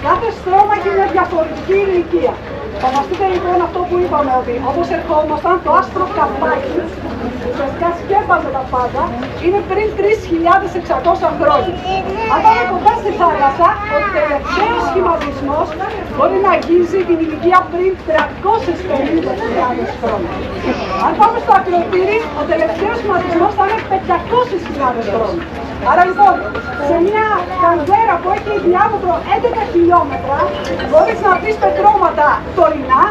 Κάθε στρώμα έχει μια διαφορετική ηλικία. Φανταστείτε λοιπόν αυτό που είπαμε, ότι όπως ερχόμασταν, το άσπρο καπάκι, ουσιαστικά σκέπαζε τα πάντα, είναι πριν 3.600 χρόνια. Αν πάμε κοντά στη θάλασσα, ο τελευταίος σχηματισμός μπορεί να αγγίζει την ηλικία πριν 350.000 χρόνια. Αν πάμε στο ακροτήρι, ο τελευταίος σχηματισμός θα είναι 500.000 χρόνια. Άρα λοιπόν, σε μια καλδέρα που έχει διάμετρο 11 χιλιόμετρα, μπορείς να βρεις πετρώματα τωρινά,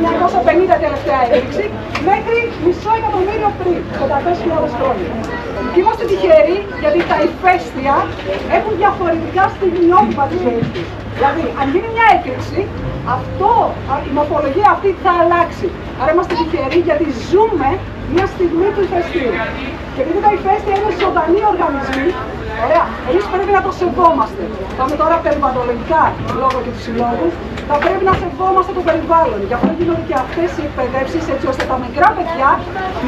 1950 τελευταία έδειξη, μέχρι μισό εκατομμύριο πριν, 500.000 χρόνια. Και είμαστε τυχεροί γιατί τα ηφαίστεια έχουν διαφορετικά στιγμιότυπα της ζωής τους. Δηλαδή, αν γίνει μια έκρηξη, η μορφολογία αυτή θα αλλάξει. Άρα είμαστε τυχεροί γιατί ζούμε μια στιγμή του ηφαιστείου. Και επειδή τα ηφαίστεια είναι ζωντανοί οργανισμοί, ωραία, εμείς πρέπει να το σεβόμαστε. Πάμε τώρα περιβαλλοντικά, λόγω και του συλλόγου, θα πρέπει να σεβόμαστε το περιβάλλον. Γι' αυτό γίνονται και αυτές οι εκπαιδεύσεις, έτσι ώστε τα μικρά παιδιά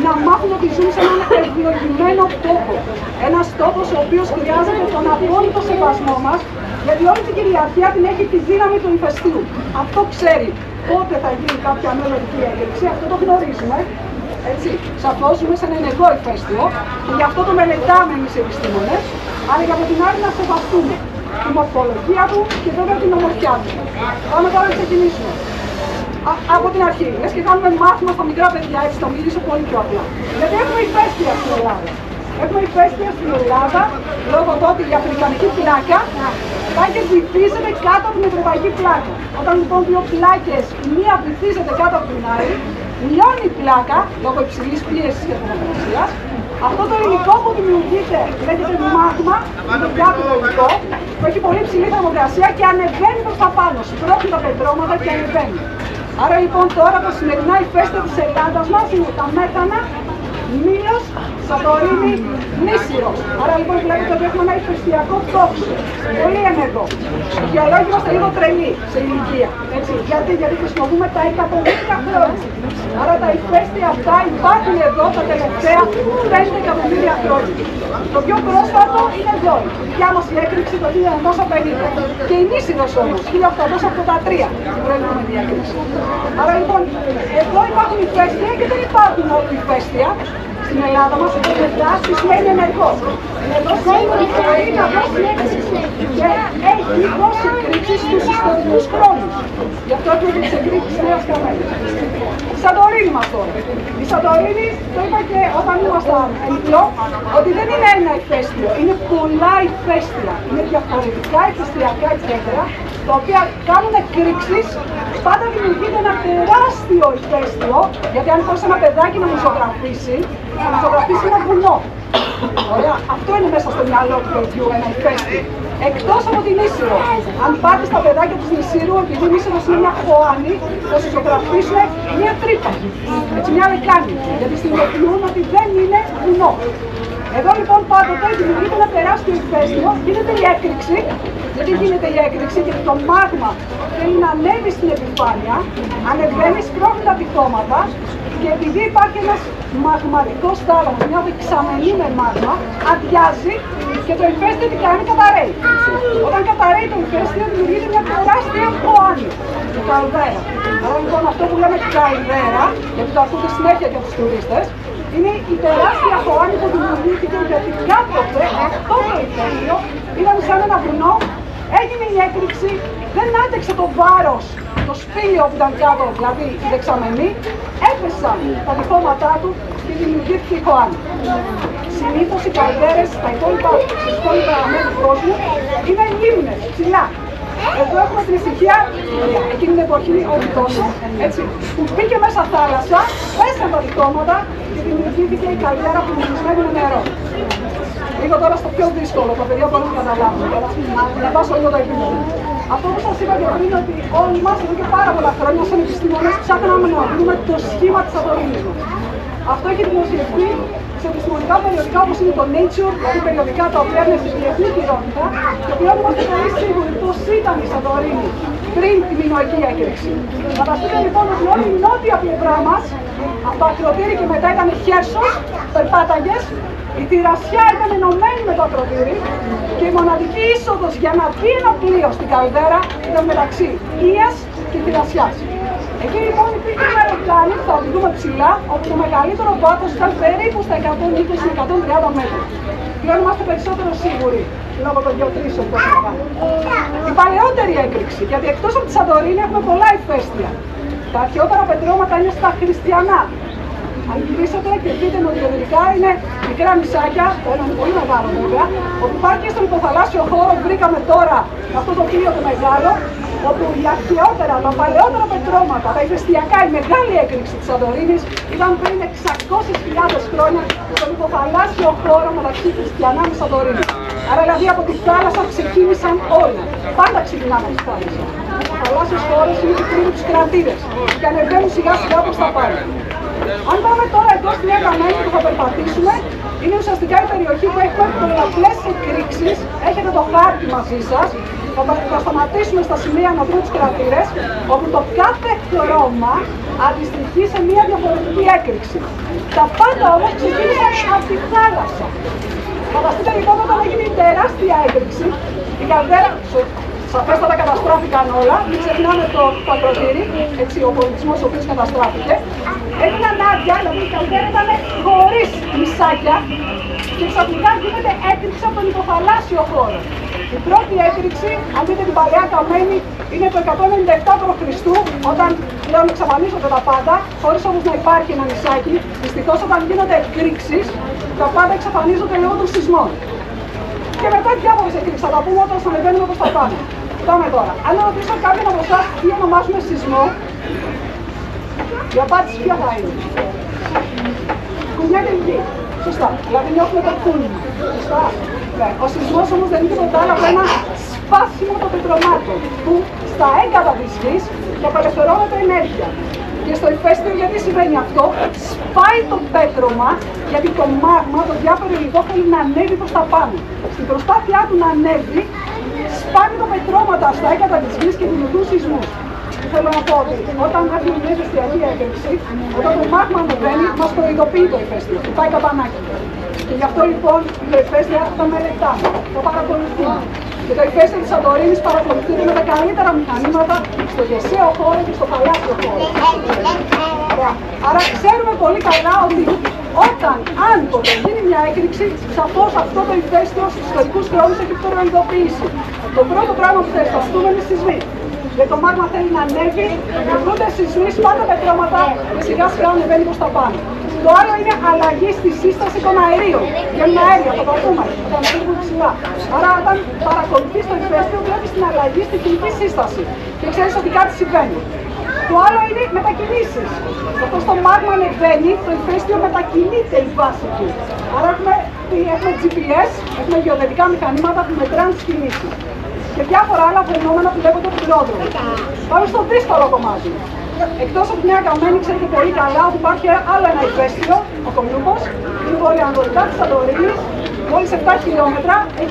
να μάθουν ότι ζουν σε έναν ευλογημένο τόπο. Ένας τόπος ο οποίος χρειάζεται τον απόλυτο σεβασμό μας, γιατί όλη την κυριαρχία την έχει τη δύναμη του ηφαιστείου. Αυτό ξέρει πότε θα γίνει κάποια μελλοντική έκρηξη, αυτό το γνωρίζουμε. Έτσι, σαφώς ζούμε σε ένα ενεργό ηφαίστειο και γι' αυτό το μελετάμε εμείς οι επιστήμονες, αλλά για από την άλλη να σεβαστούμε τη μορφολογία του και βέβαια την ομορφιά του. Πάμε τώρα να ξεκινήσουμε. Από την αρχή, λες και κάνουμε μάθημα στα μικρά παιδιά, έτσι θα μιλήσω πολύ πιο απλά. Γιατί έχουμε ηφαίστεια στην Ελλάδα. Έχουμε ηφαίστεια στην Ελλάδα λόγω του ότι η αφρικανική πλάκα πάει και βυθίζεται κάτω από την ευρωπαϊκή πλάκα. Όταν λοιπόν δύο πλάκες, η μία βυθίζεται κάτω από την άλλη, μειώνει η πλάκα λόγω υψηλής πίεσης και θερμοκρασίας. Αυτό το υλικό που δημιουργείται λέγεται μάγμα, είναι κάτω το υλικό, που έχει πολύ υψηλή θερμοκρασία και ανεβαίνει προς τα πάνω, σπρώχνει τα πετρώματα και ανεβαίνει. Άρα λοιπόν τώρα τα σημερινά ηφαίστεια της Ελλάδας μας είναι τα Μέθανα, Μήλος, Σαντορίνη, Νήσιρος. Άρα λοιπόν βλέπετε ότι έχουμε ένα ηφαιστειακό τόξο, πολύ ενεργό. Οι γεωλόγοι είμαστε λίγο τρελοί σε ηλικία. Έτσι. Γιατί χρησιμοποιούμε τα εκατομμύρια χρόνια. Άρα τα ηφαίστεια αυτά υπάρχουν εδώ τα τελευταία 5 εκατομμύρια χρόνια. Το πιο πρόσφατο είναι εδώ, η δικιά μας η έκρηξη το 1950. Και η Νήσιρος όμως, 1883, την προηγούμενη διακρίση. Άρα λοιπόν, εδώ υπάρχουν ηφαίστεια και δεν υπάρχουν όλοι ηφαίστεια. Στην Ελλάδα μας έχει μετάσει σημαίνει ενεργό. Εδώ σημαίνει ότι μπορεί να δώσει έκρηξη και έχει δώσει εκρήξεις στους ιστορικούς χρόνους. Γι' αυτό έχουμε και τις εκρήξεις Νέας Καμένης. Η Σαντορίνη μας τώρα. Η Σαντορίνη, το είπα και όταν ήμασταν ενιαίο, ότι δεν είναι ένα ηφαίστειο, είναι πολλά ηφαίστεια. Είναι διαφορετικά ηφαιστειακά etc. Τα οποία κάνουν εκρήξεις. Πάντα δημιουργείται ένα τεράστιο ηφαίστειο, γιατί αν χωρίς ένα παιδάκι να μου ζωγραφίσει ένα βουνό. Ωραία, αυτό είναι μέσα στο μυαλό του παιδιού, ένα ηφαίστειο. Εκτός από την Νήσιρο. Αν πάτε στα παιδάκια της Νησίρου, επειδή η Νήσιρος είναι μια χωάνη, θα σου ζωγραφίσουν μια τρύπα. Έτσι, μια λεκάνη. Γιατί συνειδητοποιούν ότι δεν είναι βουνό. Εδώ λοιπόν πάντοτε δημιουργείται ένα τεράστιο ηφαίστειο, γίνεται η έκρηξη. Γιατί γίνεται η έκρηξη, γιατί το μάγμα θέλει να ανέβει στην επιφάνεια, ανεβαίνει, σπρώχνει τα πυθώματα και επειδή υπάρχει ένας μαγματικός θάλαμος, μια δεξαμενή με μάγμα, αδειάζει και το ηφαίστειο τι κάνει, καταραίει. Όταν καταραίει το ηφαίστειο δημιουργείται μια τεράστια χωάνη, η καλδέρα. Άρα λοιπόν αυτό που λέμε καλδέρα, γιατί το ακούτε συνέχεια για τους τουρίστες, είναι η τεράστια χωάνη που δημιουργήθηκε γιατί κάποτε αυτό το ηφαίστειο ήταν σαν ένα βουνό, έγινε η έκρηξη, δεν άντεξε το βάρος, το σπήλαιο που ήταν κάτω, δηλαδή η δεξαμενή, έπεσαν τα πυθώματά του και δημιουργήθηκε η χωάνη. Συνήθως οι καλδέρες στα υπόλοιπα μέρη του κόσμου είναι λίμνες, ψηλά. Εδώ έχουμε την ησυχία, εκείνη την εποχή, όχι τόσο, έτσι, που μπήκε μέσα θάλασσα, πέσαν τα πυθώματα και δημιουργήθηκε η καλδέρα που μυρισμένη με νερό. Λίγο τώρα στο πιο δύσκολο, τα παιδιά μπορούν να καταλάβουν, να βάσω λίγο το επίπεδο. Αυτό που σας είπα και πριν, ότι όλοι μας εδώ και πάρα πολλά χρόνια σαν επιστήμονες ψάχναμε να βρούμε το σχήμα της Σαντορίνης μας. Αυτό έχει δημοσιευτεί σε επιστημονικά περιοδικά όπως είναι το Nature, δηλαδή περιοδικά τα οποία είναι στη διεθνή κοινότητα, και πλέον είμαστε πολύ σίγουροι πως ήταν η Σαντορίνη πριν τη μινωική έκρηξη. Φανταστείτε λοιπόν ότι όλη η νότια πλευρά μας, από το ακροτήρι και μετά ήταν Χέρσος, περπάταγες, Η θηρασιά ήταν ενωμένη με το ακροτήρι και η μοναδική είσοδος για να μπει ένα πλοίο στην καλδέρα ήταν μεταξύ Ίας και Θηρασιάς. Εκεί λοιπόν υπήρχαν αεροπλάνοι που θα οδηγούμε ψηλά, όπου το μεγαλύτερο βάθος ήταν περίπου στα 120-130 μέτρα. Πλέον είμαστε περισσότερο σίγουροι λόγω των γεωτρήσεων που έχουμε κάνει. Η παλαιότερη έκρηξη, γιατί εκτός από τη Σαντορίνη έχουμε πολλά ηφαίστεια. Τα αρχαιότερα πετρώματα είναι στα χριστιανά. Αν γυρίσετε και δείτε νοτιοδυτικά είναι μικρά νησάκια, το ένα είναι πολύ μεγάλο βέβαια, όπου υπάρχει και στον υποθαλάσσιο χώρο, βρήκαμε τώρα αυτό το πλοίο το μεγάλο, όπου οι αρχαιότερα, τα παλαιότερα πετρώματα, τα ηφαιστειακά, η μεγάλη έκρηξη της Σαντορίνης ήταν πριν 600.000 χρόνια στον υποθαλάσσιο χώρο μεταξύ Χριστιανά και Σαντορίνη. Άρα δηλαδή από τη θάλασσα ξεκίνησαν όλα. Πάντα ξεκινάμε από τη θάλασσα. Ο υποθαλάσσιος χώρος είναι και πριν τους κρατήρες και ανεβαίνουν σιγά σιγά προς τα πάνω. Αν πάμε τώρα εδώ στη Νέα Καμένη που θα περπατήσουμε, είναι ουσιαστικά η περιοχή που έχουμε πολλαπλές εκρήξεις. Έχετε το χάρτη μαζί σας. Θα σταματήσουμε στα σημεία να βρούμε τους κρατήρες, όπου το κάθε χρώμα αντιστοιχεί σε μια διαφορετική έκρηξη. Τα πάντα όμως ξεκίνησαν από τη θάλασσα. Φανταστείτε λοιπόν όταν έγινε η τεράστια έκρηξη, η καλδέρα, σαφέστατα καταστράφηκαν όλα, μην ξεχνάμε το ακροτήρι, έτσι ο πολιτισμός ο οποίος καταστράφηκε. Έγιναν άδεια, δηλαδή η καλδέρα ήταν χωρίς νησάκια και ξαφνικά γίνεται έκρηξη από τον υποθαλάσσιο χώρο. Η πρώτη έκρηξη, αν δείτε την παλαιά Καμένη, είναι το 197 π.Χ. όταν πλέον εξαφανίζονται τα πάντα, χωρίς όμως να υπάρχει ένα νησάκι. Δυστυχώς όταν γίνονται εκρήξεις, τα πάντα εξαφανίζονται λόγω των σεισμών. Και μετά διάφορες εκρήξεις, θα τα πούμε όταν ανεβαίνουμε προς τα πάνω. Πάμε τώρα. Αν ρωτήσω κάποιον από εσάς τι ονομάζουμε σεισμό, η απάντηση ποια θα είναι? Κουνιέται η γη. Σωστά. Δηλαδή νιώθουμε το κούνημα. Σωστά. Ο σεισμός όμως δεν είναι τίποτα άλλο από ένα σπάσιμο των πετρωμάτων που στα έγκατα της γης απελευθερώνεται ενέργεια. Και στο ηφαίστειο γιατί συμβαίνει αυτό? Σπάει το πέτρωμα γιατί το μάγμα, το διάφορο υλικό θέλει να ανέβει προς τα πάνω. Στην προσπάθειά του να ανέβει, σπάνε τα πετρώματα στα έγκατα της γης και δημιουργούν σεισμούς. Θέλω να πω ότι όταν έχουμε μια ηφαιστειακή έκρηξη, όταν το μάγμα ανεβαίνει, μας προειδοποιεί το ηφαίστειο, χτυπάει καμπανάκι. Και γι' αυτό λοιπόν το ηφαίστειο τα μελετάμε, το παρακολουθούμε. Και το ηφαίστειο της Σαντορίνης παρακολουθείται με τα καλύτερα μηχανήματα στο γεσαίο χώρο και στο παλάσιο χώρο. Άρα ξέρουμε πολύ καλά ότι όταν, αν ποτέ γίνει μια έκρηξη, σαφώς αυτό το ηφαίστειο στους ιστορικούς χρόνους έχει προειδοποιήσει. Το πρώτο πράγμα που θα αισθανθούμε είναι σεισμοί. Γιατί το μάγμα θέλει να ανέβει, δημιουργούνται σεισμοί, σπάνε πετρώματα και σιγά σιγά ανεβαίνει προς τα πάνω. Το άλλο είναι αλλαγή στη σύσταση των αερίων. Βγαίνουν αέρια, το παρακούμε, όταν ανεβαίνουν ψηλά. Άρα, όταν παρακολουθείς το ηφαίστειο, βλέπεις την αλλαγή στη χημική σύσταση και ξέρεις ότι κάτι συμβαίνει. Το άλλο είναι μετακινήσεις. Καθώς το μάγμα ανεβαίνει, το ηφαίστειο μετακινείται η βάση του. Άρα έχουμε GPS, έχουμε γεωδετικά μηχανήματα που μετράνε τις κινήσεις. Και διάφορα άλλα φαινόμενα που λέγονται πυρόδρομοι. Πάμε στο δύσκολο κομμάτι. Εκτός από τη Νέα Καμένη, ξέρετε πολύ καλά ότι υπάρχει άλλο ένα ηφαίστειο, ο Κολούμπος, είναι βορειοανατολικά της Σαντορίνης, μόλις 7 χιλιόμετρα, η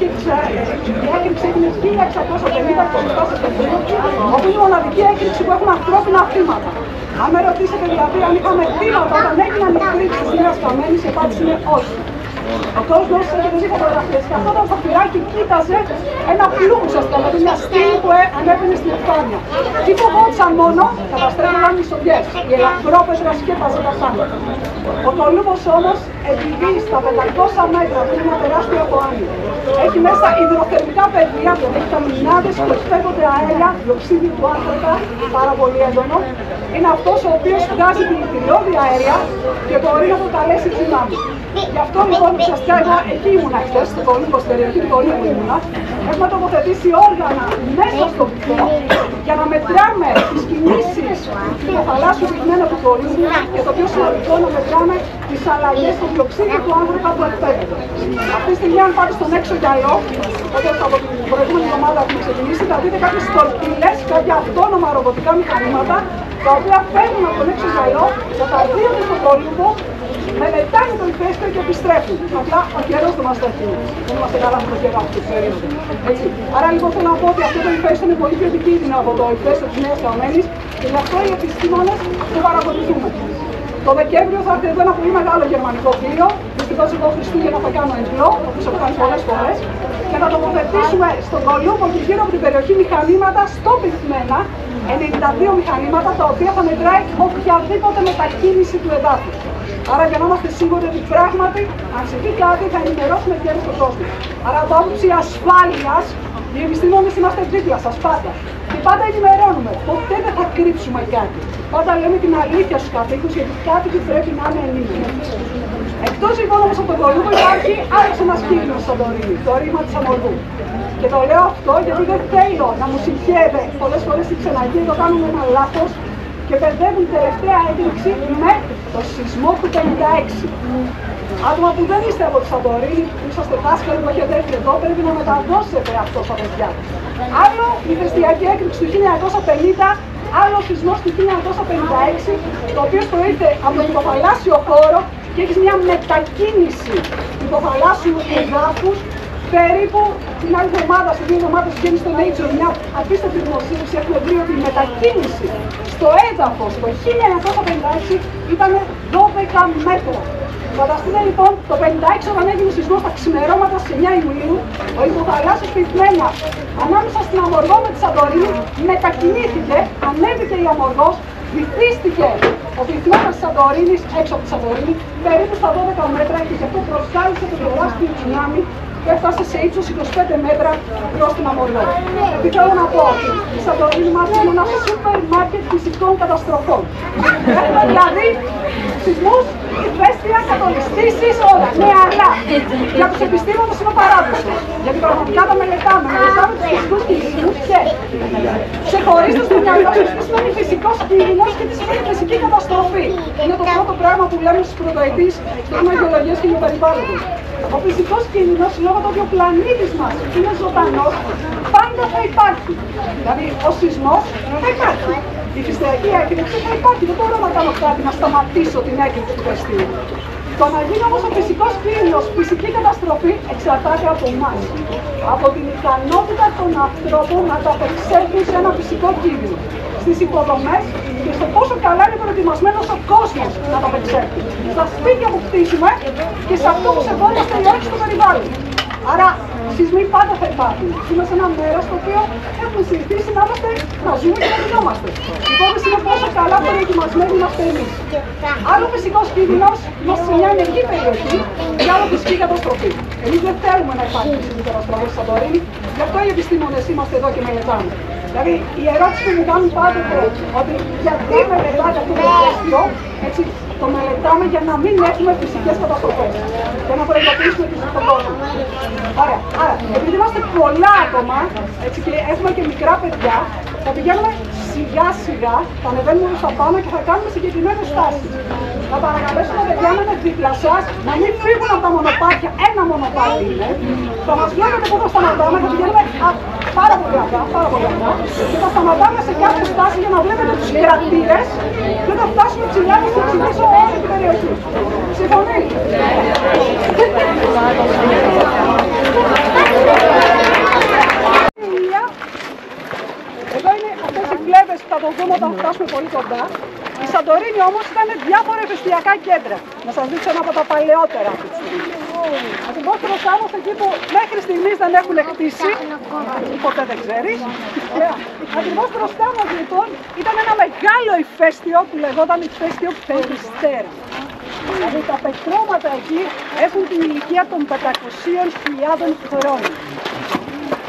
έκρηξη έγινε 1650 Σεπτεμβρίου, όπου είναι η μοναδική έκρηξη που έχουμε ανθρώπινα θύματα. Αν με ρωτήσετε δηλαδή αν είχαμε θύματα όταν έγιναν οι εκρήξεις της Νέας Καμένης, η απάντηση είναι όχι. Ο κόσμος έχει δει φωτογραφίες και αυτό ήταν στο φυράκι, κοίταζε ένα πλούκ ουσιαστικά, δηλαδή μια στήλη που ανέβαινε στην επιφάνεια. Τι φοβόντουσαν μόνο, καταστρέφονταν οι σοδιές. Η ελαφρόπετρα σκέπαζε τα πάντα. Ο Κολούμπος όμως, επειδή στα 500 μέτρα που είναι ένα τεράστιο αποάνι, έχει μέσα υδροθερμικά πεδία, δηλαδή έχει καμινάδες που εκπέμπονται αέρια, διοξείδιο του άνθρακα, πάρα πολύ έντονο. Είναι αυτός ο οποίος βγάζει την κτηριώδη αέρια και μπορεί να προκαλέσει τσουνάμι. Γι' αυτό λοιπόν ουσιαστικά εγώ εκεί ήμουνα χθες, στο Κολούμπο, στην περιοχή του Κολούμπου ήμουνα. Έχουμε τοποθετήσει όργανα μέσα στο βυθό για να μετράμε τις κινήσεις του θαλάσσιου πυγμένου του Κολούμπου και το πιο σημαντικό να μετράμε τις αλλαγές στο διοξείδιο του άνθρακα που εκπέμπεται. Αυτή τη στιγμή, αν πάτε στον έξω γυαλό, όπως από την προηγούμενη εβδομάδα έχουμε ξεκινήσει, θα δείτε κάποιες στολπίλες, κάποια αυτόνομα ρομποτικά μηχανήματα, τα οποία φέρνουν από τον έξω γυαλό, καταδύονται στον Κολούμπο, μελετάνε το ηφαίστειο και επιστρέφουν. Απλά ο καιρός δεν μας δέχεται. Δεν είμαστε καλά με το καιρό αυτή την περίοδο. Άρα λοιπόν θέλω να πω ότι αυτό το ηφαίστειο είναι πολύ πιο επικίνδυνο από το ηφαίστειο της Νέας Καμένης και γι' αυτό οι επιστήμονες το παρακολουθούμε. Το Δεκέμβριο θα έρθει εδώ ένα πολύ μεγάλο γερμανικό πλοίο. δόση εγώ Χριστούγεννα θα κάνω εμπλό, όπως έχω κάνει πολλές φορές, και θα τοποθετήσουμε στον Κολούμπο και γύρω από την περιοχή μηχανήματα στοπισμένα, 92 μηχανήματα, τα οποία θα μετράει οποιαδήποτε μετακίνηση του εδάφους. Άρα για να είμαστε σίγουροι ότι πράγματι, αν συμβεί κάτι, θα ενημερώσουμε και στον κόσμο. Άρα από άποψη ασφάλειας, οι επιστήμονες είμαστε δίπλα σας πάντα. Και πάντα ενημερώνουμε. Ποτέ δεν θα κρύψουμε κάτι. Πάντα λέμε την αλήθεια στους κατοίκους, γιατί οι κάτοικοι πρέπει να είναι ενήμεροι. Εκτός λοιπόν όμως από τον Κολούμπο υπάρχει άλλος ένας κύκλος στο Σαντορίνη, το ρήγμα της Αμοργού. Και το λέω αυτό γιατί δεν θέλω να μου συγχαίρεται πολλές φορές οι ξεναγοί, το κάνουν ένα λάθος και μπερδεύουν τελευταία έκρηξη με το σεισμό του 56. Άτομα που δεν είστε από τη Σαντορίνη, που είσαστε δάσκαλοι που έχετε έρθει εδώ, πρέπει να μεταδώσετε αυτό στα παιδιά. Άλλο η ηφαιστειακή έκρηξη του 1950, άλλο ο σεισμός του 1956, το οποίο προήλθε από τον υποθαλάσσιο χώρο και έχει μια μετακίνηση του υποθαλάσσιου εδάφους. Περίπου την άλλη εβδομάδα, σε 2 εβδομάδες βγαίνει στο Nature μια απίστευτη δημοσίευση, έχουμε βρει ότι η μετακίνηση στο έδαφος το 1956 ήταν 12 μέτρα. Φανταστείτε λοιπόν το 56 όταν έγινε ο σεισμός τα ξημερώματα στις 9 Ιουλίου, ο υποθαλάσσιος πυθμένας ανάμεσα στην Αμοργό με τη Σαντορίνη μετακινήθηκε, ανέβηκε η Αμοργός, βυθίστηκε ο πυθμένας της Σαντορίνης έξω από τη Σαντορίνη περίπου στα 12 μέτρα και γι' αυτό προσκάλεσε το τεράστιο τσουνάμι που έφτασε σε ύψος 25 μέτρα προς την Αμοργό. Τι θέλω να πω, η Σαντορίνη μας είναι ένα σούπερ μάρκετ φυσικών καταστροφών. Έχουμε δηλαδή σεισμούς, ηφαίστεια, κατολιστήσεις, όλα. Ναι, αλλά για τους επιστήμονες είναι παράδοση. Γιατί πραγματικά τα μελετάμε τους φυσικούς κινδύνους και ξεχωρίστε στο μυαλό σας τι σημαίνει φυσικός κίνδυνος και τι σημαίνει φυσική καταστροφή. Είναι το πρώτο πράγμα που λέμε στους πρωτοετής στο τμήμα γεωλογίας και γεωπεριβάλλοντος. Ο φυσικός κίνδυνος, λόγω του ότι ο πλανήτης μας είναι ζωντανός, πάντα θα υπάρχει. Δηλαδή, ο σεισμός θα υπάρχει. Η ηφαιστειακή έκρηξη θα υπάρχει. Δεν μπορώ να κάνω κάτι να σταματήσω την έκρηξη του ηφαιστείου. Το να γίνει όμως ο φυσικός κίνδυνος, φυσική καταστροφή, εξαρτάται από εμάς. Από την ικανότητα των ανθρώπων να τα απεξέλθουν σε ένα φυσικό κίνδυνο. Στις υποδομές και στο πόσο καλά είναι προετοιμασμένος ο κόσμος να τα απεξέλθει. Στα σπίτια που χτίζουμε και σε αυτό που σεβόμαστε η όρεξη του περιβάλλοντος. Άρα, σεισμοί πάντα θα υπάρχουν. Ζούμε σε ένα μέρος στο οποίο έχουμε συνηθίσει να ζούμε και να γινόμαστε. Η υπόθεση είναι πόσο καλά προετοιμασμένοι είμαστε εμείς. Άλλο φυσικός κίνδυνος, είμαστε σε μια ενεργή περιοχή για άλλο φυσική καταστροφή. Εμείς δεν θέλουμε να υπάρχει φυσική καταστροφή στη Σαντορίνη, γι' αυτό οι επιστήμονες είμαστε εδώ και μελετάμε. Δηλαδή, η ερώτηση που μου κάνουν πάντοτε ότι γιατί μελετάτε αυτό το ηφαίστειο, έτσι, το μελετάμε για να μην έχουμε φυσικές καταστροφές και να προειδοποιήσουμε τον κόσμο. Ωραία. Άρα, επειδή είμαστε πολλά άτομα έτσι, και έχουμε και μικρά παιδιά, θα πηγαίνουμε σιγά σιγά, θα ανεβαίνουμε στα πάνω και θα κάνουμε συγκεκριμένες στάσεις. Θα παρακαλέσω τα παιδιά να είναι δίπλα σας, να μην φύγουν από τα μονοπάτια, ένα μονοπάτι είναι. Θα μας βλέπετε που θα σταματάμε, θα πηγαίνουμε πάρα πολύ αργά, και θα σταματάμε σε κάθε στάση για να βλέπετε τους κρατήρες και θα φτάσουμε ψηλά και θα εξηγήσω όλη την περιοχή. Συμφωνεί? Εδώ είναι αυτές οι φλέβες που θα το δούμε όταν φτάσουμε πολύ κοντά. Η Σαντορίνη όμως ήταν διάφορα ηφαιστειακά κέντρα. Να σας δείξω ένα από τα παλαιότερα αυτή τη στιγμή. Ακριβώς μπροστά μας εκεί που μέχρι στιγμής δεν έχουν χτίσει, ποτέ δεν ξέρεις. Ακριβώς μπροστά μας λοιπόν ήταν ένα μεγάλο ηφαίστειο που λεγόταν ηφαίστειο Περιστέρα. Δηλαδή τα πετρώματα εκεί έχουν την ηλικία των 500.000 χρόνων.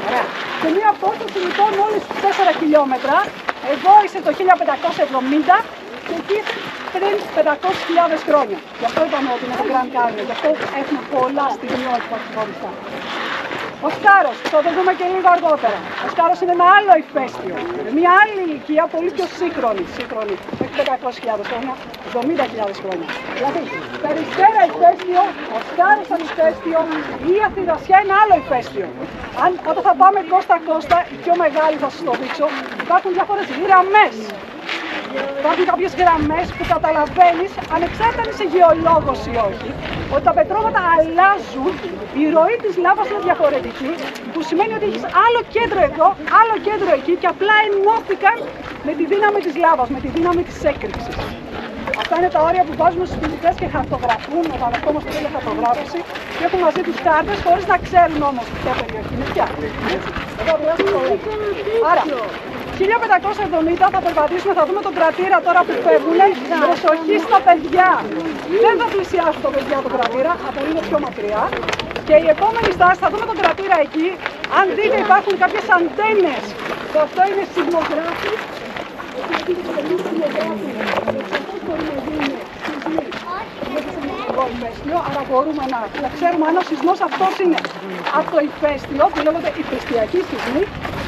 Ωραία. Σε μια απόσταση λοιπόν μόλις 4 χιλιόμετρα, εδώ είσαι το 1570 και εκεί είσαι πριν 500.000 χρόνια. Γι' αυτό είπαμε ότι είναι το Grand Canyon, γι' αυτό έχουμε πολλά στιγμιότυπα ξεχωριστά. Ο Σκάρος, θα το δούμε και λίγο αργότερα. Ο Σκάρος είναι ένα άλλο ηφαίστειο, μια άλλη ηλικία, πολύ πιο σύγχρονη, όχι 500.000 χρόνια, 70.000 χρόνια. Δηλαδή, Περιστέρα ηφαίστειο, ο Σκάρος σαν ηφαίστειο, η Αθηνασία είναι άλλο ηφαίστειο. Όταν θα πάμε κόστα-κόστα, η πιο μεγάλη θα σας το δείξω, υπάρχουν διάφορες γραμμές. Υπάρχουν κάποιες γραμμές που καταλαβαίνεις, ανεξάρτητα αν είσαι γεωλόγος ή όχι, ότι τα πετρώματα αλλάζουν, η ροή της λάβας είναι διαφορετική, που σημαίνει ότι έχεις άλλο κέντρο εδώ, άλλο κέντρο εκεί και απλά ενώθηκαν με τη δύναμη της λάβας, με τη δύναμη της έκρηξης. Αυτά είναι τα όρια που βάζουμε στους φοιτητές και χαρτογραφούν όταν ερχόμαστε εδώ για χαρτογράφηση και έχουν μαζί τους κάρτες χωρίς να ξέρουν όμως ποια περιοχή είναι πια. Εδώ βγάζουμε το λέει. Άρα, 1570 θα περπατήσουμε, θα δούμε τον κρατήρα τώρα που φεύγουνε. Προσοχή στα παιδιά. Δεν θα πλησιάσουν τα παιδιά τον κρατήρα, από λίγο πιο μακριά. Και η επόμενη στάση θα δούμε τον κρατήρα εκεί. Αν δείτε υπάρχουν κάποιες αντένες. Και αυτό είναι σεισμογράφοι. Άρα μπορούμε να ξέρουμε αν ο σεισμός αυτός είναι από το ηφαίστειο που λέγονται ηφαιστειακοί σεισμοί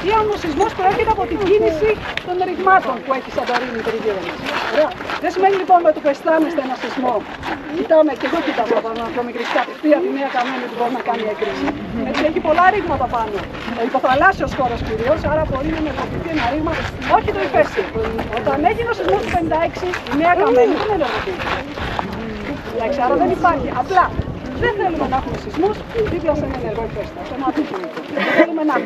ή αν ο σεισμός προέρχεται από την κίνηση των ρηγμάτων που έχει Σαντορίνη περιγύρω μας. Δεν σημαίνει λοιπόν με το που αισθάνεστε ένα σεισμό. Κοιτάμε και εγώ κοιτάω πάνω να πιο μικρή κατευθείαν τη Νέα Καμένη που μπορεί να κάνει έκρηξη. Έτσι έχει πολλά ρήγματα πάνω. Ο υποθαλάσσιος χώρος κυρίως, άρα μπορεί να μεταφερθεί ένα ρήγμα, όχι το ηφαίστειο. Όταν έγινε ο σεισμός του 56, η Νέα Καμένη δεν ενεργοποιήθηκε. Εντάξει, άρα δεν υπάρχει. Απλά δεν θέλουμε να έχουμε σεισμούς δίπλα σε ένα ενεργό ηφαίστειο. Αυτό είναι αντίθετο. Δεν θέλουμε να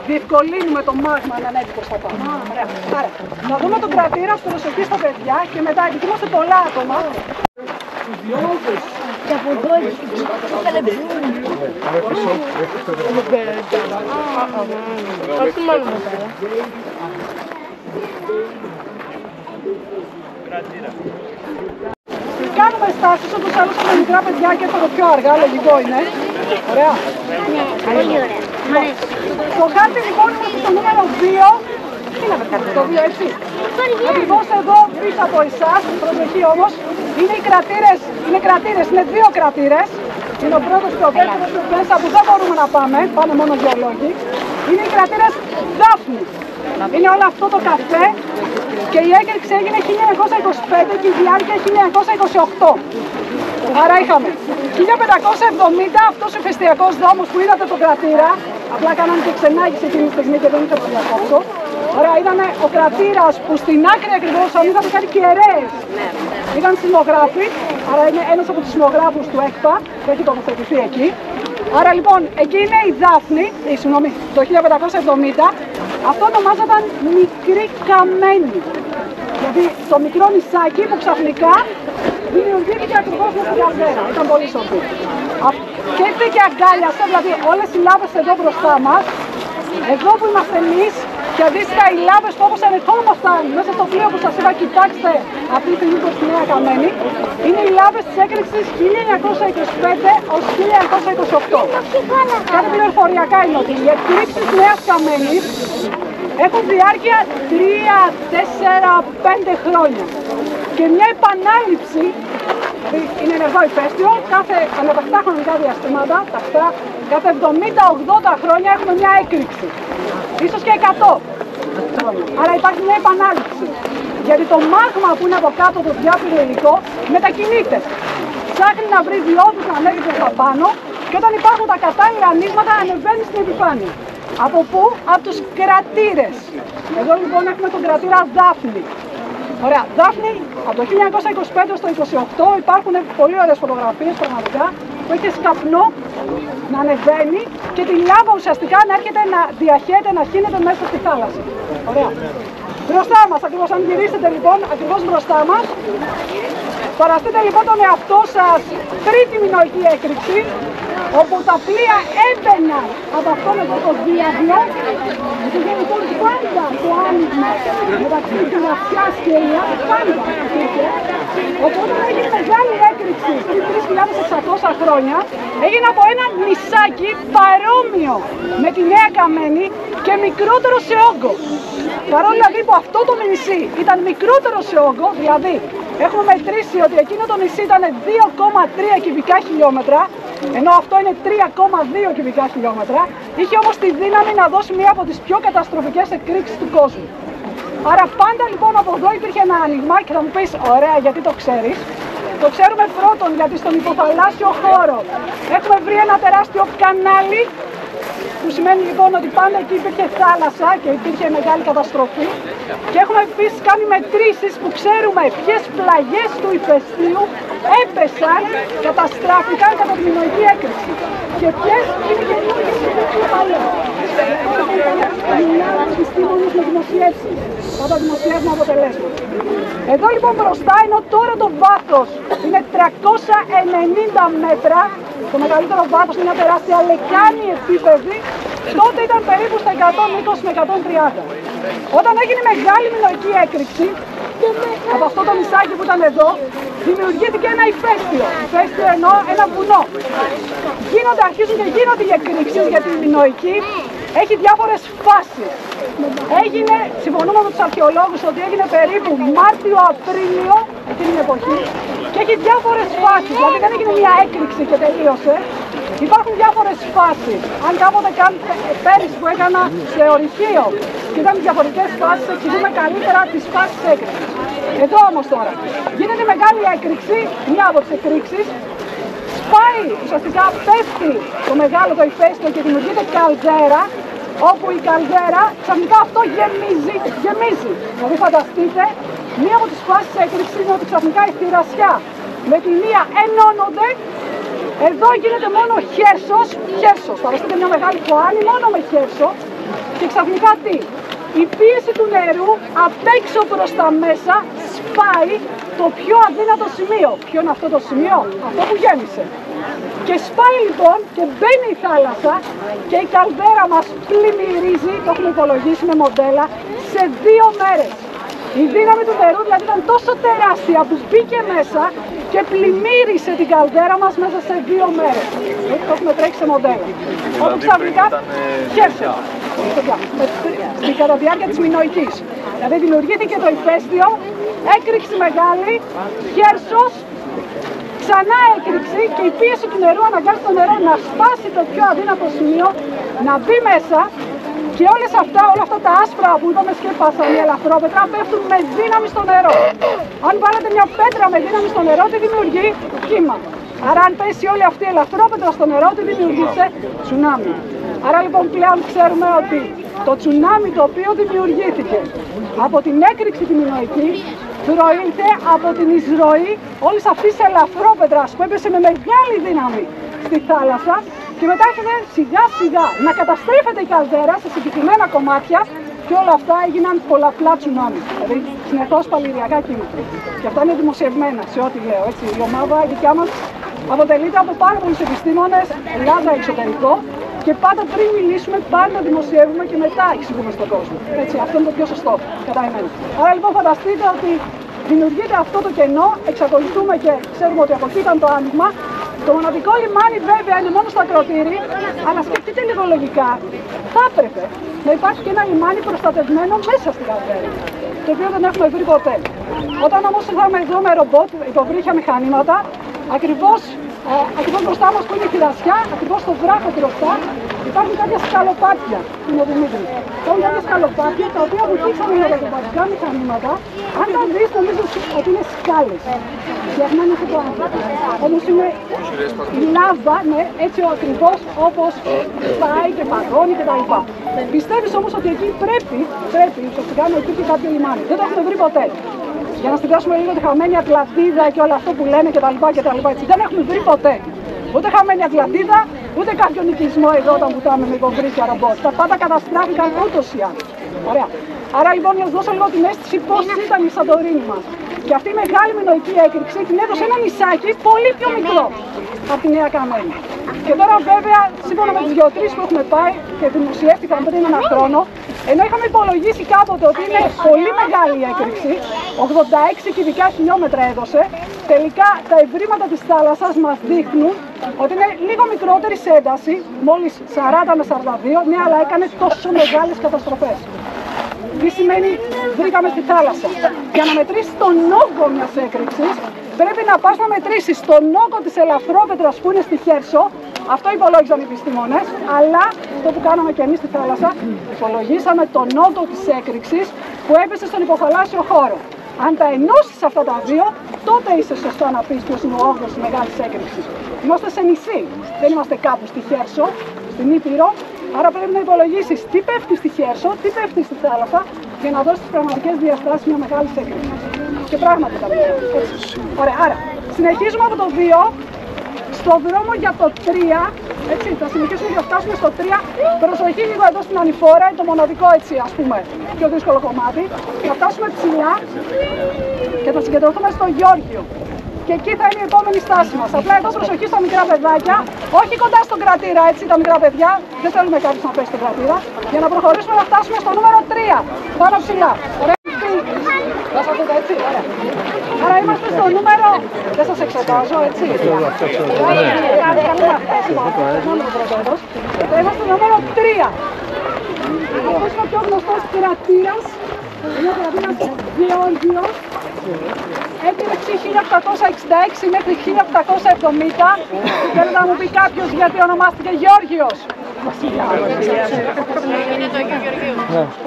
διευκολύνουμε το μάγμα να ανέβει προς τα πάνω. Ωραία. Άρα, να δούμε τον κρατήρα, προσοχή στα παιδιά και μετά, επειδή είμαστε πολλά άτομα. Και από εδώ όχι μόνο μετά. Κάνουμε στάσεις όπως άλλωστε με μικρά παιδιά και το πιο αργά, λογικό είναι. Ωραία. Ναι, πολύ ωραία. Μ' αρέσει. Το χάρτη λοιπόν είμαστε στο νούμερο 2. Τι να με το 2 έτσι. Ακριβώς εδώ πίσω από εσάς, προσοχή όμως, είναι οι κρατήρες, είναι δύο κρατήρες. Είναι ο πρώτος και ο δεύτερος μέσα που δεν μπορούμε να πάμε, πάνε μόνο γεωλόγοι. Είναι οι κρατήρες Δάφνη. Είναι όλο αυτό το καφέ και η έκρηξη έγινε 1925 και η διάρκεια 1928. Άρα είχαμε 1570 αυτός ο ηφαιστειακός δρόμος που είδατε τον κρατήρα. Απλά κάναμε και ξενάγηση εκείνη τη στιγμή και δεν ήθελα να διακόψω. Άρα ήταν ο κρατήρας που στην άκρη ακριβώς, αν είδατε κάτι κεραίες, ήταν σεισμογράφοι. Άρα είναι ένας από τους σεισμογράφους του ΕΚΠΑ που έχει τοποθετηθεί εκεί. Άρα λοιπόν εκεί είναι η Δάφνη, το 1570. Αυτό ονομάζονταν Μικρή Καμένη. Δηλαδή το μικρό νησάκι που ξαφνικά δημιουργήθηκε ακριβώς με την καλδέρα. Ήταν πολύ σοφή. Και έτσι και αγκάλιασε, δηλαδή όλες οι λάβες εδώ μπροστά μας, εδώ που είμαστε εμείς, και αντίστοιχα οι λάβες που όπως ερχόμασταν μέσα στο πλοίο που σας είπα, κοιτάξτε αυτή τη στιγμή προς τη Νέα Καμένη, είναι οι λάβες της έκρηξης 1925 ως 1928. Κάτι πληροφοριακά είναι ότι οι εκρήξεις της Νέας Καμένης έχουν διάρκεια 3, 4, 5 χρόνια. Και μια επανάληψη, δηλαδή είναι ενεργό ηφαίστειο, ανά τακτά χρονικά διαστήματα, κάθε 70-80 χρόνια έχουμε μια έκρηξη. Ίσως και 100 χρόνια. Άρα υπάρχει μια επανάληψη. Γιατί το μάγμα που είναι από κάτω το διάπλυρο υλικό μετακινείται. Ψάχνει να βρει διόδους να ανέβει προς τα πάνω και όταν υπάρχουν τα κατάλληλα ανοίγματα ανεβαίνει στην επιφάνεια. Από πού? Από τους κρατήρες. Εδώ λοιπόν έχουμε τον κρατήρα Δάφνη. Ωραία, Δάφνη από το 1925 στο 1928 υπάρχουν πολύ ωραίες φωτογραφίες πραγματικά που έχει σκαπνό να ανεβαίνει και τη λάβα ουσιαστικά να έρχεται να διαχέεται, να χύνεται μέσα στη θάλασσα. Ωραία. Μπροστά μας, ακριβώς αν γυρίσετε λοιπόν, ακριβώς μπροστά μας, φανταστείτε λοιπόν τον εαυτό σας τρίτη μηνοϊκή έκρηξη, όπου τα πλοία έμπαιναν από αυτόν εδώ το διάβλο και γενικόν πάντα το άνοιγμα μεταξύ του Ναυτιάς και Ελιάς, πάντα υπήρχε. Οπότε έγινε μεγάλη έκρηξη πριν 3.600 χρόνια, έγινε από ένα νησάκι παρόμοιο με τη Νέα Καμένη και μικρότερο σε όγκο. Παρόλο δηλαδή που αυτό το νησί ήταν μικρότερο σε όγκο, δηλαδή έχουμε μετρήσει ότι εκείνο το νησί ήταν 2,3 κυβικά χιλιόμετρα, ενώ αυτό είναι 3,2 κυβικά χιλιόμετρα, είχε όμως τη δύναμη να δώσει μία από τις πιο καταστροφικές εκρήξεις του κόσμου. Άρα πάντα λοιπόν από εδώ υπήρχε ένα άνοιγμα και θα μου πεις, ωραία, γιατί το ξέρεις? Το ξέρουμε πρώτον γιατί στον υποθαλάσσιο χώρο έχουμε βρει ένα τεράστιο κανάλι, που σημαίνει λοιπόν ότι πάντα εκεί υπήρχε θάλασσα και υπήρχε μεγάλη καταστροφή, και έχουμε επίσης κάνει μετρήσεις που ξέρουμε ποιες πλαγιές του ηφαιστείου έπεσαν, καταστράφηκαν κατά τη μηνοϊκή έκρηξη και ποιες είναι καινούργιες και παλιές. Μιλάμε επιστήμονες με δημοσιεύσεις, κατά δημοσιεύμα αποτελέσματα. Εδώ λοιπόν μπροστά είναι τώρα το βάθος. Είναι 390 μέτρα. Το μεγαλύτερο βάθος είναι μια τεράστια λεκάνη επίπεδη. Τότε ήταν περίπου στα 120 με 130. Όταν έγινε η μεγάλη μinoική έκρηξη, από αυτό το νησάκι που ήταν εδώ, δημιουργήθηκε ένα ηφαίστειο. Ηφαίστειο εννοώ ένα βουνό. Αρχίζουν και γίνονται οι εκρήξεις για τη μinoική. Έχει διάφορες φάσεις. Έγινε, συμφωνούμε με τους αρχαιολόγους, ότι έγινε περίπου Μάρτιο-Απρίλιο εκείνη την εποχή και έχει διάφορες φάσεις. Δηλαδή δεν έγινε μια έκρηξη και τελείωσε. Υπάρχουν διάφορες φάσεις. Αν κάποτε πέρυσι που έκανα σε ορυχείο και ήταν διαφορετικές φάσεις, εξηγούμε καλύτερα τις φάσεις έκρηξης. Εδώ όμως τώρα γίνεται μεγάλη έκρηξη, μια από τις εκρήξεις. Σπάει, ουσιαστικά πέφτει το μεγάλο το ηφαίστειο και δημιουργείται καλδέρα, όπου η καλδέρα ξαφνικά αυτό γεμίζει. Δηλαδή φανταστείτε, μία από τις φάσεις έκρηξης είναι ότι ξαφνικά η θηρασιά με τη μία ενώνονται. Εδώ γίνεται μόνο χέρσος, φανταστείτε μια μεγάλη φωάνη μόνο με χέρσο και ξαφνικά τι? Η πίεση του νερού απ' έξω προς τα μέσα σπάει το πιο αδύνατο σημείο. Ποιο είναι αυτό το σημείο? Αυτό που γέμισε. Και σπάει λοιπόν και μπαίνει η θάλασσα και η καλδέρα μας πλημμυρίζει, το έχουμε υπολογίσει με μοντέλα, σε 2 μέρες. Η δύναμη του νερού δηλαδή ήταν τόσο τεράστια που μπήκε μέσα και πλημμύρισε την καλδέρα μας μέσα σε 2 μέρες. Το έχουμε τρέξει σε μοντέλα. Όπου ξαφνικά χέρσο. Κατά τη διάρκεια της μinoικής. Δηλαδή δημιουργήθηκε το ηφαίστειο, έκρηξη μεγάλη, χέρσος, ξανά έκρηξη και η πίεση του νερού αναγκάζει το νερό να σπάσει το πιο αδύνατο σημείο, να μπει μέσα και όλα αυτά τα άσπρα που είπαμε σκέπασαν οι ελαφρόπετρα πέφτουν με δύναμη στο νερό. Αν βάλετε μια πέτρα με δύναμη στο νερό, τι δημιουργεί? Κύμα. Άρα αν πέσει όλη αυτή η ελαφρόπετρα στο νερό, τι δημιουργήσε? Τσουνάμι. Άρα λοιπόν πλέον ξέρουμε ότι το τσουνάμι το οποίο δημιουργήθηκε από την έκρηξη τη μinoική προήλθε από την εισρωή όλης αυτής της ελαφρόπετρας που έπεσε με μεγάλη δύναμη στη θάλασσα και μετά άρχισε σιγά σιγά να καταστρέφεται η καλδέρα σε συγκεκριμένα κομμάτια και όλα αυτά έγιναν πολλαπλά τσουνάμι, δηλαδή συνεχώς παλιριακά κύματα. Και αυτά είναι δημοσιευμένα σε ό,τι λέω, έτσι. Η ομάδα η δικιά μας αποτελείται από πάρα πολλούς επιστήμονες, Ελλάδα εξωτερικό, και πάντα πριν μιλήσουμε, πάντα δημοσιεύουμε και μετά εξηγούμε στον κόσμο. Έτσι, αυτό είναι το πιο σωστό, κατά εμένα. Άρα λοιπόν φανταστείτε ότι δημιουργείται αυτό το κενό, εξακολουθούμε και ξέρουμε ότι από εκεί ήταν το άνοιγμα. Το μοναδικό λιμάνι βέβαια είναι μόνο στο ακροτήρι, αλλά σκεφτείτε λίγο λογικά, θα έπρεπε να υπάρχει και ένα λιμάνι προστατευμένο μέσα στην καλδέρα, το οποίο δεν έχουμε βρει ποτέ. Όταν όμως ήρθαμε εδώ με ρομπότ, υποβρύχια μηχανήματα, ακριβώς μπροστά μας που είναι η θηρασιά, ακριβώς στο βράχο μπροστά, υπάρχουν κάποια σκαλοπάτια, είναι ο Δημήτρης. Υπάρχουν κάποια σκαλοπάτια τα οποία βοηθήσαμε με τα κοπατικά μηχανήματα. Αν τα δεις νομίζεις ότι είναι σκάλες. Φτιαγμένες από άνθρωπο. Όμως είναι η λάβα, ναι, έτσι ακριβώς όπως πάει και παγώνει κτλ. Πιστεύεις όμως ότι εκεί πρέπει ουσιαστικά να υπήρχε κάποιο λιμάνι. Δεν το έχουμε βρει ποτέ. Για να συνδυάσουμε λίγο τη χαμένη Ατλαντίδα και όλο αυτό που λένε κτλ. Δεν έχουμε βρει ποτέ. Ούτε χαμένη Ατλαντίδα, ούτε κάποιον οικισμό εδώ όταν βουτάμε με υποβρύχια ρομπότ. Τα πάντα καταστράφηκαν ούτως ή άλλως. Ωραία. Άρα λοιπόν για να σας δώσω λίγο την αίσθηση πώς ήταν η Σαντορίνη μας. Και αυτή η μεγάλη μinoική έκρηξη την έδωσε ένα νησάκι πολύ πιο μικρό από τη Νέα Καμένη. Και τώρα βέβαια, σύμφωνα με τις γεωτρήσεις που έχουμε πάει και δημοσιεύτηκαν πριν ένα χρόνο, ενώ είχαμε υπολογίσει κάποτε ότι είναι πολύ μεγάλη η έκρηξη, 86 κυβικά χιλιόμετρα έδωσε, τελικά τα ευρήματα της θάλασσας μας δείχνουν ότι είναι λίγο μικρότερη σε ένταση, μόλις 40 με 42, ναι, αλλά έκανε τόσο μεγάλες καταστροφές. Τι σημαίνει βρήκαμε στη θάλασσα? Για να μετρήσεις τον όγκο μιας έκρηξης, πρέπει να πας να μετρήσεις τον όγκο της ελαφρόπετρας που είναι στη Χέρσο. Αυτό υπολόγιζαν οι επιστήμονες, αλλά αυτό που κάναμε και εμείς στη θάλασσα, υπολογίσαμε τον όγκο της έκρηξης που έπεσε στον υποθαλάσσιο χώρο. Αν τα ενώσεις αυτά τα δύο, τότε είσαι σωστό να πεις ποιος είναι ο όγκος της μεγάλης έκρηξης. Είμαστε σε νησί, δεν είμαστε κάπου στη Χέρσο, στην Ήπειρο. Άρα πρέπει να υπολογίσεις τι πέφτει στη Χέρσο, τι πέφτει στη θάλασσα για να δώσεις τις πραγματικές διαστάσεις μια μεγάλη έκρηξη. Και πράγματι τα πέφτει. Ωραία, άρα συνεχίζουμε από το 2, στο δρόμο για το 3 Έτσι, θα συνεχίσουμε και θα φτάσουμε στο 3. Προσοχή λίγο εδώ στην ανηφόρα, είναι το μοναδικό έτσι, ας πούμε, πιο δύσκολο κομμάτι. Θα φτάσουμε ψηλά και θα συγκεντρωθούμε στο Γεώργιο. Και εκεί θα είναι η επόμενη στάση μας. Απλά εδώ προσοχή στα μικρά παιδάκια, όχι κοντά στον κρατήρα, έτσι, τα μικρά παιδιά. Δεν θέλουμε κάποιος να πέσει στον κρατήρα. Για να προχωρήσουμε να φτάσουμε στο νούμερο 3. Πάνω ψηλά. Ωραία. Θα σας δείτε έτσι, ωραία. Άρα είμαστε στο νούμερο, δεν σας εξετάζω, έτσι. Θα είμαστε στο νούμερο 3. Αυτός είναι ο πιο γνωστός κρατήρας. Είναι ο κρατήρας Γεώργιος. Έκρηξη 1866 μέχρι 1870. Θέλετε να μου πει κάποιος γιατί ονομάστηκε Γεώργιος?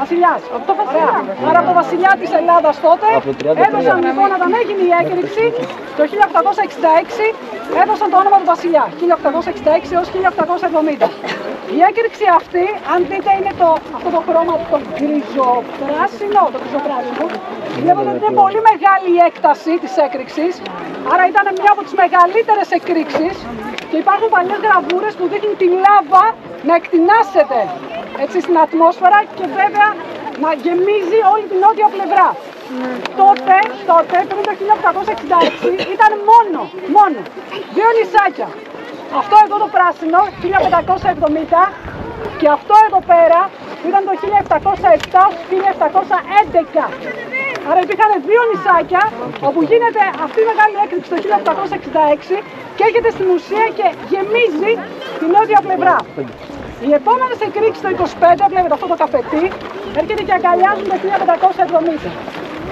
Βασιλιάς. Άρα από βασιλιά της Ελλάδας τότε έδωσαν λοιπόν όταν έγινε η έκρηξη το 1866 έδωσαν το όνομα του βασιλιά 1866 έως 1870. Η έκρηξη αυτή, αν δείτε, είναι αυτό το χρώμα το γκριζοπράσινο, βλέπετε ότι είναι πολύ μεγάλη η έκταση της έκρηξης, άρα ήταν μια από τις μεγαλύτερες εκρήξεις και υπάρχουν παλιές γραβούρες που δείχνουν τη λάβα να εκτινάσεται έτσι στην ατμόσφαιρα και βέβαια να γεμίζει όλη την νότια πλευρά. Τότε, πριν το 1866, ήταν μόνο δύο νησάκια. Αυτό εδώ το πράσινο, 1570, και αυτό εδώ πέρα ήταν το 1707-1711. Άρα υπήρχαν δύο νησάκια όπου γίνεται αυτή η μεγάλη έκρηξη το 1866 και έρχεται στην ουσία και γεμίζει την νότια πλευρά. Οι επόμενες εκρήξεις το 25, βλέπετε αυτό το καφετί, έρχεται και αγκαλιάζουν το 1570.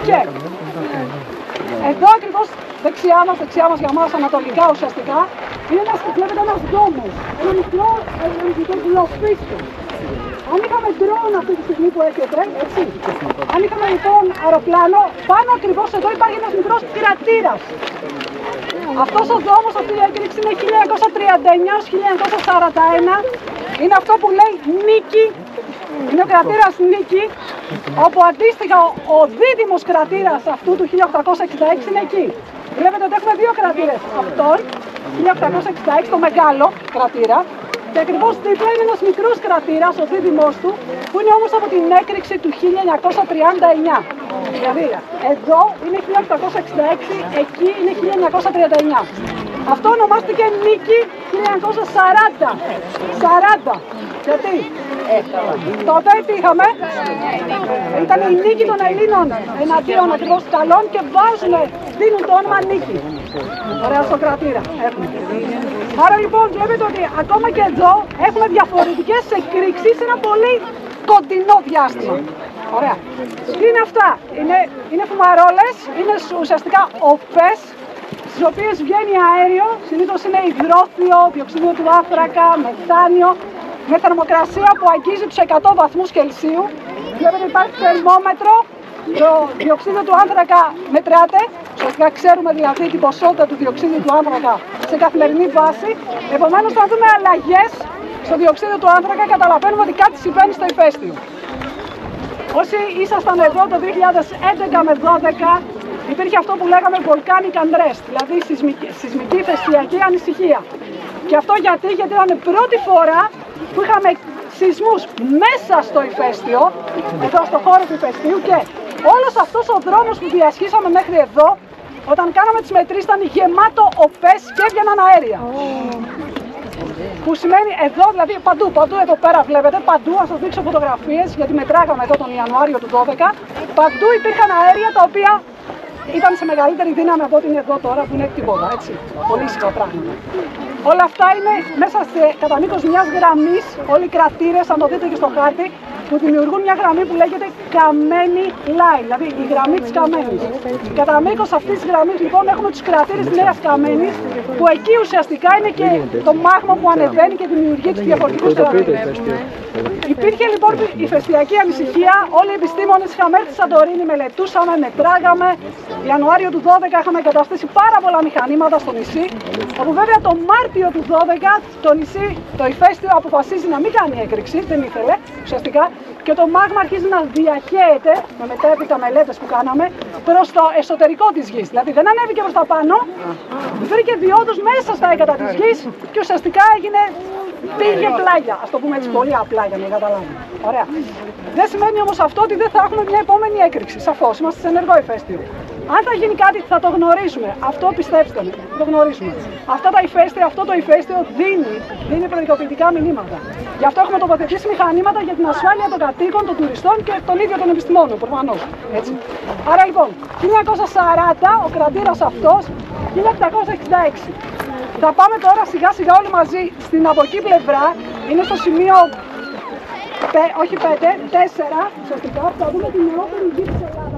Και εδώ ακριβώς δεξιά μας για μας ανατολικά ουσιαστικά, είναι ένας δόμος, ένα μικρό γλοφίστο. Αν είχαμε ντρόουν αυτή τη στιγμή που έρχεται, έτσι, αν είχαμε λοιπόν αεροπλάνο, πάνω ακριβώς εδώ υπάρχει ένας μικρός κρατήρας. Αυτός ο δόμος, αυτή η έκρηξη είναι 1939-1941, είναι αυτό που λέει Νίκη, είναι ο κρατήρας Νίκη, όπου αντίστοιχα ο δίδυμος κρατήρας αυτού του 1866 είναι εκεί. Βλέπετε ότι έχουμε δύο κρατήρες, αυτόν, 1866, το μεγάλο κρατήρα, και ακριβώς δίπλα είναι ένας μικρός κρατήρας, ο δίδυμός του, που είναι όμως από την έκρηξη του 1939. Δηλαδή, εδώ είναι 1866, εκεί είναι 1939. Αυτό ονομάστηκε Νίκη 1940. 40. Γιατί? Τότε τι είχαμε? Ήταν η νίκη των Ελλήνων εναντίον ακριβώς Ιταλών και δίνουν το όνομα Νίκη. Ωραία, στο κρατήρα έχουμε. Άρα λοιπόν βλέπετε ότι ακόμα και εδώ έχουμε διαφορετικές εκρήξεις σε ένα πολύ κοντινό διάστημα. Ωραία. Τι είναι αυτά? Είναι φουμαρόλες, είναι ουσιαστικά οφές, στις οποίες βγαίνει αέριο, συνήθως είναι υδρόθιο, διοξείδιο του άνθρακα, μεθάνιο, με θερμοκρασία που αγγίζει τους 100 βαθμούς Κελσίου. Βλέπετε υπάρχει θερμόμετρο, το διοξείδιο του άνθρακα μετράται, ουσιαστικά ξέρουμε δηλαδή την ποσότητα του διοξείδιου του άνθρακα σε καθημερινή βάση. Επομένως, αν δούμε αλλαγές στο διοξείδιο του άνθρακα, καταλαβαίνουμε ότι κάτι συμβαίνει στο ηφαίστειο. Όσοι ήσασταν εδώ το 2011 με 2012, υπήρχε αυτό που λέγαμε volcanic unrest, δηλαδή σεισμική ηφαιστειακή ανησυχία. Και αυτό γιατί ήταν η πρώτη φορά που είχαμε σεισμούς μέσα στο ηφαίστειο, εδώ στο χώρο του ηφαιστείου, και όλος αυτός ο δρόμος που διασχίσαμε μέχρι εδώ, όταν κάναμε τις μετρήσεις, ήταν γεμάτο οφές και έβγαιναν αέρια. Που σημαίνει εδώ, δηλαδή παντού εδώ πέρα βλέπετε, παντού, ας σας δείξω φωτογραφίες, γιατί μετράγαμε εδώ τον Ιανουάριο του 2012, παντού υπήρχαν αέρια τα οποία ήταν σε μεγαλύτερη δύναμη από ό,τι είναι εδώ τώρα, που είναι τίποτα, έτσι, πολύ ήσυχα πράγματα. Όλα αυτά είναι μέσα κατά μήκος μιας γραμμής, όλοι οι κρατήρες, αν το δείτε και στο χάρτη, που δημιουργούν μια γραμμή που λέγεται Καμένη Line, δηλαδή η γραμμή της Καμένης. Κατά μήκος αυτής της γραμμής λοιπόν έχουμε τους κρατήρες της Νέας Καμένης, που εκεί ουσιαστικά είναι και το μάγμα που ανεβαίνει και δημιουργεί τους διαφορετικούς κρατήρες. Υπήρχε λοιπόν ηφαιστειακή ανησυχία, όλοι οι επιστήμονες είχαμε έρθει στη Σαντορίνη, μελετούσαμε, μετράγαμε. Ιανουάριο του 2012 είχαμε εγκαταστήσει πάρα πολλά μηχανήματα στο νησί, όπου βέβαια το Μάρτιο του 2012 το νησί, το ηφαίστειο αποφασίζει να μην κάνει έκρηξη, δεν ήθελε ουσιαστικά, και το μάγμα αρχίζει να διαχέεται με μετέπειτα μελέτες που κάναμε προς το εσωτερικό της γης. Δηλαδή δεν ανέβηκε προς τα πάνω, βρήκε διόδους μέσα στα έγκατα της γης και ουσιαστικά έγινε πήγε πλάγια. Ας το πούμε έτσι πολύ απλά για να καταλάβουμε. Ωραία. Δεν σημαίνει όμως αυτό ότι δεν θα έχουμε μια επόμενη έκρηξη. Σαφώς, είμαστε σε ενεργό ηφαίστειο. Αν θα γίνει κάτι θα το γνωρίζουμε. Αυτό πιστέψτε με, θα το γνωρίζουμε. Αυτό το ηφαίστειο δίνει προειδοποιητικά μηνύματα. Γι' αυτό έχουμε τοποθετήσει μηχανήματα για την ασφάλεια των κατοίκων, των τουριστών και των ίδιων των επιστημόνων, προφανώς. Άρα λοιπόν, 1940 ο κρατήρας αυτός, 1766. Θα πάμε τώρα σιγά σιγά όλοι μαζί στην από εκεί πλευρά, είναι στο σημείο, όχι 5, 4, σωστικά, θα δούμε την νεότερη γη της Ελλάδας.